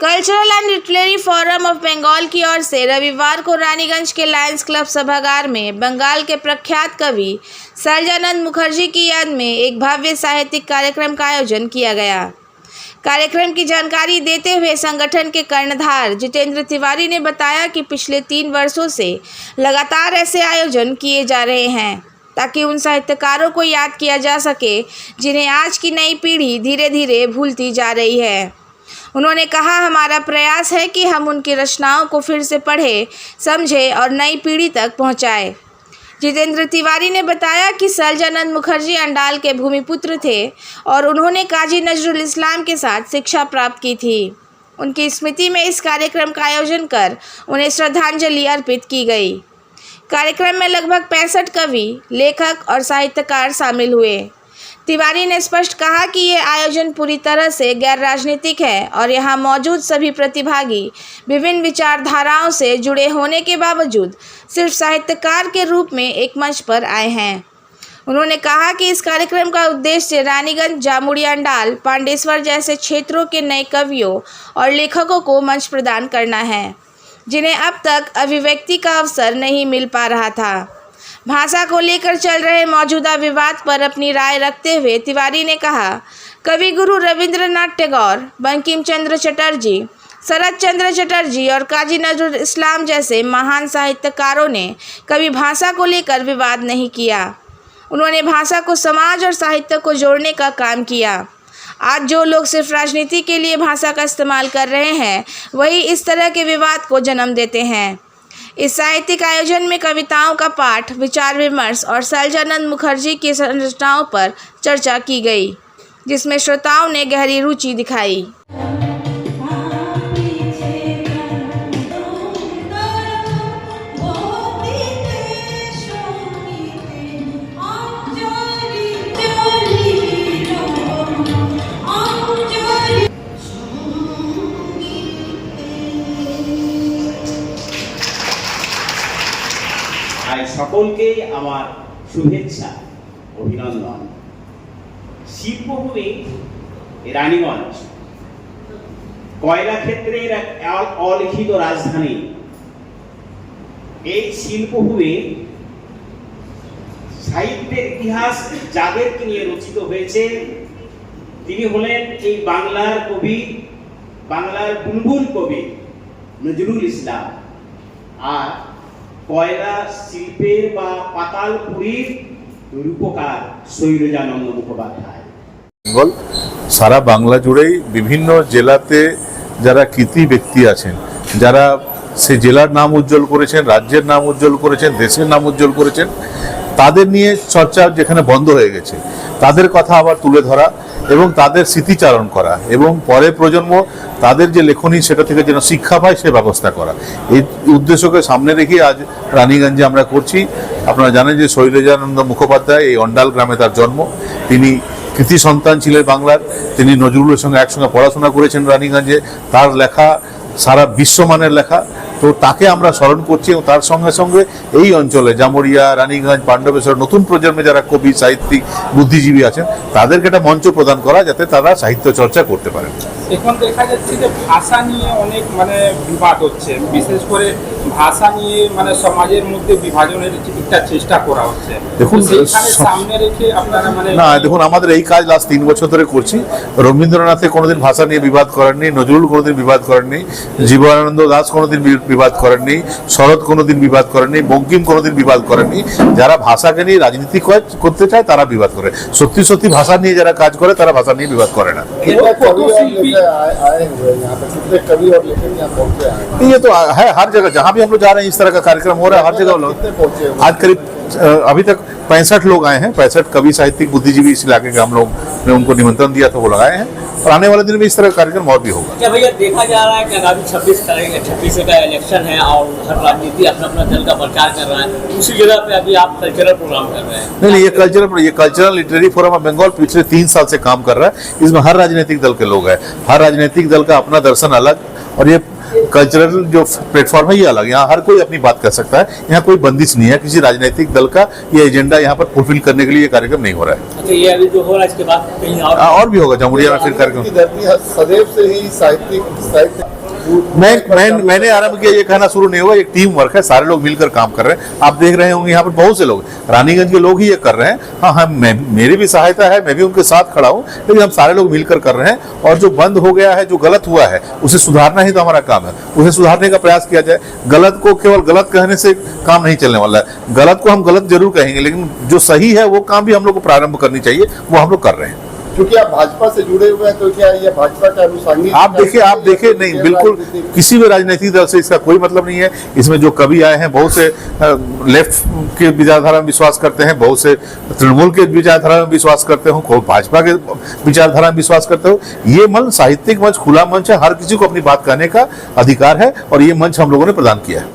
Cultural and literary forum of Bengal की ओर से रविवार को रानीगंज के लायंस क्लब सभागार में बंगाल के प्रख्यात कवि सरजानंद मुखर्जी की याद में एक भव्य साहित्यिक कार्यक्रम का आयोजन किया गया। कार्यक्रम की जानकारी देते हुए संगठन के कर्णधार जितेंद्र तिवारी ने बताया कि पिछले 3 वर्षों से लगातार ऐसे आयोजन किए जा रहे हैं ताकि उन साहित्यकारों को याद किया जा सके जिन्हें आज की नई पीढ़ी धीरे धीरे भूलती जा रही है। उन्होंने कहा, हमारा प्रयास है कि हम उनकी रचनाओं को फिर से पढ़ें, समझें और नई पीढ़ी तक पहुंचाएं। जितेंद्र तिवारी ने बताया कि सरजानंद मुखर्जी अंडाल के भूमिपुत्र थे और उन्होंने काजी नजरुल इस्लाम के साथ शिक्षा प्राप्त की थी। उनकी स्मृति में इस कार्यक्रम का आयोजन कर उन्हें श्रद्धांजलि अर्पित की गई। कार्यक्रम में लगभग 65 कवि, लेखक और साहित्यकार शामिल हुए। तिवारी ने स्पष्ट कहा कि ये आयोजन पूरी तरह से गैर राजनीतिक है और यहाँ मौजूद सभी प्रतिभागी विभिन्न विचारधाराओं से जुड़े होने के बावजूद सिर्फ साहित्यकार के रूप में एक मंच पर आए हैं। उन्होंने कहा कि इस कार्यक्रम का उद्देश्य रानीगंज, जामुड़ी, अंडाल, पांडेश्वर जैसे क्षेत्रों के नए कवियों और लेखकों को मंच प्रदान करना है जिन्हें अब तक अभिव्यक्ति का अवसर नहीं मिल पा रहा था। भाषा को लेकर चल रहे मौजूदा विवाद पर अपनी राय रखते हुए तिवारी ने कहा, कवि गुरु रविंद्रनाथ टैगोर, बंकिम चंद्र चटर्जी, शरत चंद्र चटर्जी और काजी नजरुल इस्लाम जैसे महान साहित्यकारों ने कभी भाषा को लेकर विवाद नहीं किया। उन्होंने भाषा को समाज और साहित्य को जोड़ने का काम किया। आज जो लोग सिर्फ राजनीति के लिए भाषा का इस्तेमाल कर रहे हैं वही इस तरह के विवाद को जन्म देते हैं। इस साहित्यिक आयोजन में कविताओं का पाठ, विचार विमर्श और सरजानंद मुखर्जी की संरचनाओं पर चर्चा की गई, जिसमें श्रोताओं ने गहरी रुचि दिखाई। সকলকে আমার শুভেচ্ছা অভিনন্দন। শিল্পভূমি রানীগঞ্জ কয়লা ক্ষেত্রের এক অলিখিত রাজধানী। এই শিল্পভূমি সাহিত্যের ইতিহাস যাদেরকে নিয়ে রচিত হয়েছে তিনি হলেন এই বাংলার কবি, বাংলার বুলবুল কবি নজরুল ইসলাম আর কয়লা শিল্পের বা পাতালপুরীর রূপকার সৈরজানন্দ মুখোপাধ্যায়। সারা বাংলা জুড়েই বিভিন্ন জেলাতে যারা কৃতি ব্যক্তি আছেন, যারা সে জেলার নাম উজ্জ্বল করেছেন, রাজ্যের নাম উজ্জ্বল করেছেন, দেশের নাম উজ্জ্বল করেছেন, তাদের নিয়ে চর্চা যেখানে বন্ধ হয়ে গেছে তাদের কথা আবার তুলে ধরা এবং তাদের স্মৃতিচারণ করা এবং পরের প্রজন্ম তাদের যে লেখনী সেটা থেকে যেন শিক্ষা পায় সে ব্যবস্থা করা, এই উদ্দেশ্যকে সামনে রেখে আজ রানীগঞ্জে আমরা করছি। আপনারা জানেন যে শৈলজানন্দ মুখোপাধ্যায়, এই অন্ডাল গ্রামে তার জন্ম। তিনি কৃতি সন্তান ছিলেন বাংলার। তিনি নজরুলের সঙ্গে একসঙ্গে পড়াশোনা করেছেন রানীগঞ্জে। তার লেখা সারা বিশ্বমানের লেখা, তো তাকে আমরা স্মরণ করছি এবং তার সঙ্গে সঙ্গে এই অঞ্চলে জামুরিয়া, রানীগঞ্জ, পাণ্ডবেশ্বর নতুন প্রজন্মে যারা কবি, সাহিত্যিক, বুদ্ধিজীবী আছেন তাদেরকে একটা মঞ্চ প্রদান করা যাতে তারা সাহিত্য চর্চা করতে পারেন। এখন দেখা যাচ্ছে যে ভাষা নিয়ে অনেক বিবাদ হচ্ছে, বিশেষ করে ভাষা নিয়ে সমাজের মধ্যে বিভাজনের একটা চেষ্টা করা হচ্ছে। দেখুন সামনে রেখে আপনারা না, দেখুন আমাদের এই কাজ লাস্ট 3 বছর ধরে করছি। রবীন্দ্রনাথে কোনোদিন ভাষা নিয়ে বিবাদ করেননি, নজরুল কোনোদিন বিবাদ করেননি, জীবনানন্দ দাস কোনোদিন বিবাদ করেননি, শরৎ কোনোদিন বিবাদ করেননি, বঙ্কিম কোনোদিন বিবাদ করেননি। যারা ভাষাকে নিয়ে রাজনীতি করতে চায় তারা বিবাদ করে। সত্যি সত্যি ভাষা নিয়ে যারা কাজ করে তারা ভাষা নিয়ে বিবাদ করে না। ये तो है हर जगह, जहाँ भी हम लोग जा रहे हैं इस तरह का कार्यक्रम हो रहा है हर जगह। लोग आज करीब अभी तक 65 लोग आए हैं, 65 कवि, साहित्यिक, बुद्धिजीवी इस इलाके के हम लोग ने उनको निमंत्रण दिया था, वो लगाए हैं और आने वाले दिन में इस तरह का कार्यक्रम और भी होगा। क्या भैया देखा जा रहा है कि आगामी 26 का इलेक्शन है और हर राजनीति अपना अपना दल का प्रचार कर रहा है, उसी जगह पे अभी आप कल्चरल प्रोग्राम कर रहे हैं? नहीं, ये cultural literary forum of Bengal पिछले 3 साल से काम कर रहा है। इसमें हर राजनीतिक दल के लोग हैं, हर राजनीतिक दल का अपना दर्शन अलग और ये कल्चरल जो प्लेटफॉर्म है ये अलग। यहाँ हर कोई अपनी बात कर सकता है, यहाँ कोई बंदिश नहीं है किसी राजनीतिक दल का। ये एजेंडा यहाँ पर फुलफिल करने के लिए ये कार्यक्रम नहीं हो रहा है। अच्छा, ये अभी जो हो रहा है इसके बाद कहीं और भी होगा जमुड़िया में फिर कार्यक्रम। की धरती सदैव से ही साहित्य मैंने आरंभ किया, ये कहना शुरू नहीं हुआ, एक टीम वर्क है, सारे लोग मिलकर काम कर रहे हैं। आप देख रहे होंगे यहाँ पर बहुत से लोग रानीगंज के लोग ही ये कर रहे हैं। हाँ, मेरी भी सहायता है, मैं भी उनके साथ खड़ा हूँ, लेकिन हम सारे लोग मिलकर कर रहे हैं। और जो बंद हो गया है, जो गलत हुआ है, उसे सुधारना ही तो हमारा काम है। उसे सुधारने का प्रयास किया जाए। गलत को केवल गलत कहने से काम नहीं चलने वाला है। गलत को हम गलत जरूर कहेंगे, लेकिन जो सही है वो काम भी हम लोग को प्रारंभ करनी चाहिए, वो हम लोग कर रहे हैं। क्योंकि आप भाजपा से जुड़े हुए हैं, तो क्या ये भाजपा का अनुसांगिक आप देखिए नहीं, बिल्कुल किसी भी राजनीतिक दल से इसका कोई मतलब नहीं है। इसमें जो कवि आए हैं, बहुत से लेफ्ट के विचारधारा में विश्वास करते हैं, बहुत से तृणमूल के विचारधारा में विश्वास करते हो, कोई भाजपा के विचारधारा में विश्वास करते हो। ये मंच साहित्यिक मंच, खुला मंच है, हर किसी को अपनी बात कहने का अधिकार है और ये मंच हम लोगों ने प्रदान किया है।